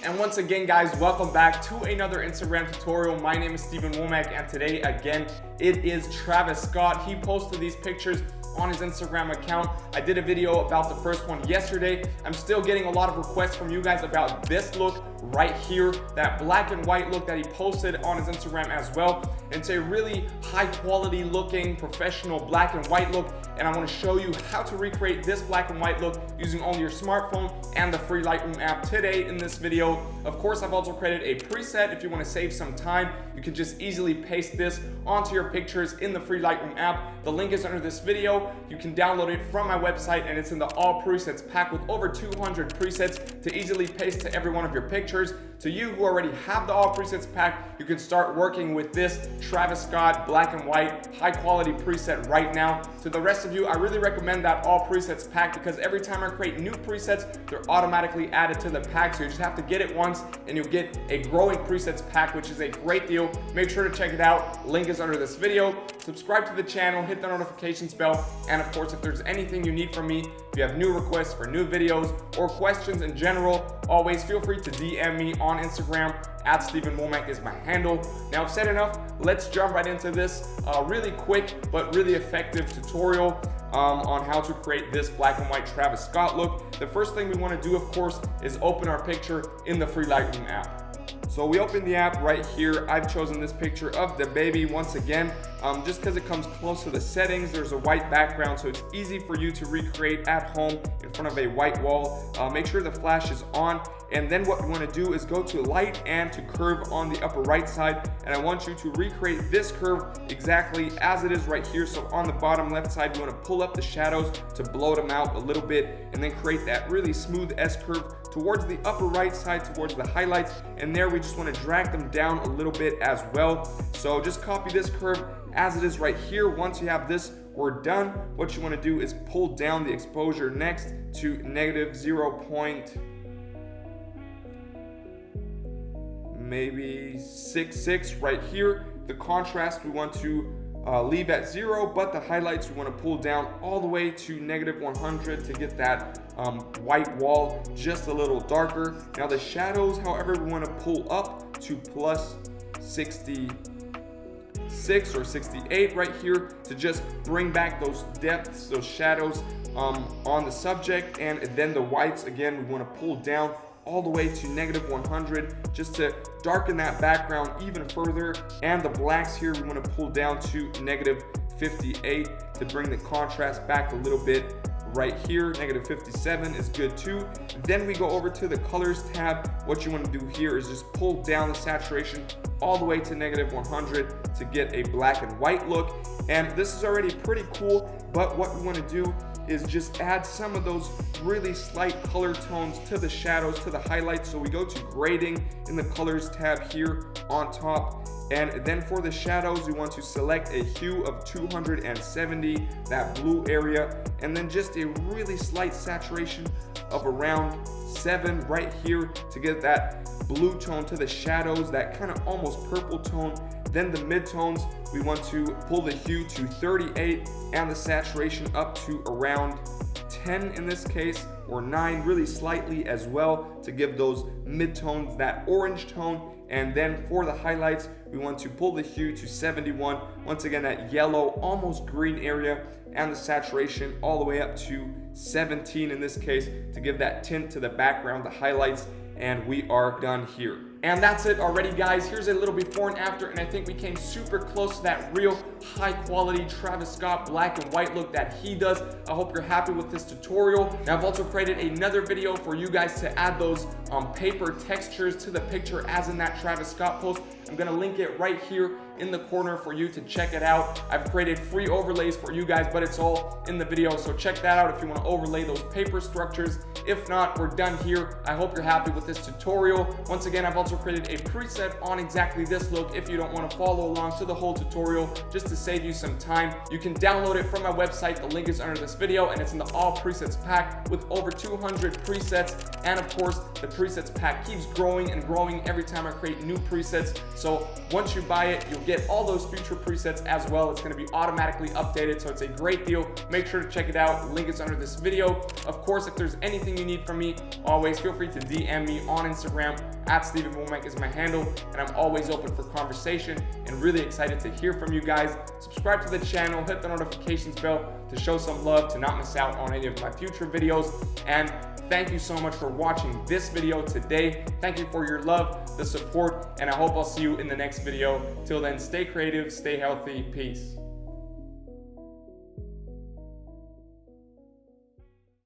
And once again, guys, welcome back to another Instagram tutorial. My name is Wommack, and today again it is Travis Scott. He posted these pictures on his Instagram account. I did a video about the first one yesterday. I'm still getting a lot of requests from you guys about this look right here, that black and white look that he posted on his Instagram as well. It's a really high quality looking professional black and white look, and I want to show you how to recreate this black and white look using only your smartphone and the free Lightroom app today in this video. Of course, I've also created a preset. If you want to save some time, you can just easily paste this onto your pictures in the free Lightroom app. The link is under this video. You can download it from my website, and it's in the all presets pack with over 200 presets to easily paste to every one of your pictures. To you who already have the all presets pack, you can start working with this Travis Scott black and white high quality preset right now. To the rest of you, I really recommend that all presets pack because every time I create new presets, they're automatically added to the pack. So you just have to get it once and you'll get a growing presets pack, which is a great deal. Make sure to check it out. Link is under this video. Subscribe to the channel, hit the notifications bell, and of course, if there's anything you need from me, if you have new requests for new videos or questions in general, always feel free to DM me on Instagram. @Wommack is my handle. Now, I've said enough. Let's jump right into this really quick but really effective tutorial on how to create this black and white Travis Scott look. The first thing we want to do, of course, is open our picture in the free Lightroom app. So we open the app right here. I've chosen this picture of the baby once again, just because it comes close to the settings. There's a white background, so it's easy for you to recreate at home in front of a white wall. Make sure the flash is on, and then what we want to do is go to light and to curve on the upper right side, and I want you to recreate this curve exactly as it is right here. So on the bottom left side, we want to pull up the shadows to blow them out a little bit, and then create that really smooth S curve towards the upper right side, towards the highlights, and there we just want to drag them down a little bit as well. So just copy this curve as it is right here. Once you have this, we're done. What you want to do is pull down the exposure next to negative 0.66 right here. The contrast we want to leave at 0, but the highlights we want to pull down all the way to negative 100 to get that white wall just a little darker. Now the shadows, however, we want to pull up to plus 66 or 68 right here to just bring back those depths, those shadows on the subject. And then the whites, again, we want to pull down all the way to negative 100 just to darken that background even further. And the blacks here, we want to pull down to negative 58 to bring the contrast back a little bit right here. Negative 57 is good too. Then we go over to the colors tab. What you want to do here is just pull down the saturation all the way to negative 100 to get a black and white look. And this is already pretty cool, but what we want to do is just add some of those really slight color tones to the shadows, to the highlights. So we go to grading in the colors tab here on top, and then for the shadows we want to select a hue of 270, that blue area, and then just a really slight saturation of around 7 right here to get that blue tone to the shadows, that kind of almost purple tone. Then the midtones, we want to pull the hue to 38 and the saturation up to around 10 in this case, or 9 really slightly as well, to give those midtones that orange tone. And then for the highlights, we want to pull the hue to 71, once again that yellow almost green area, and the saturation all the way up to 17 in this case to give that tint to the background, the highlights. And we are done here. And that's it already, guys. Here's a little before and after, and I think we came super close to that real high quality Travis Scott black and white look that he does. I hope you're happy with this tutorial. Now, I've also created another video for you guys to add those paper textures to the picture as in that Travis Scott post. I'm gonna link it right here in the corner for you to check it out. I've created free overlays for you guys, but it's all in the video, so check that out if you want to overlay those paper structures. If not, we're done here. I hope you're happy with this tutorial. Once again, I've also created a preset on exactly this look if you don't want to follow along to the whole tutorial, just to save you some time. You can download it from my website. The link is under this video, and it's in the all presets pack with over 200 presets. And of course, the presets pack keeps growing and growing every time I create new presets. So once you buy it, you'll get all those future presets as well. It's going to be automatically updated, so it's a great deal. Make sure to check it out. Link is under this video. Of course, if there's anything you need from me, always feel free to DM me on Instagram. @StevenWommack is my handle, and I'm always open for conversation and really excited to hear from you guys. Subscribe to the channel, hit the notifications bell to show some love, to not miss out on any of my future videos. And thank you so much for watching this video today. Thank you for your love, the support, and I hope I'll see you in the next video. Till then, stay creative, stay healthy, peace.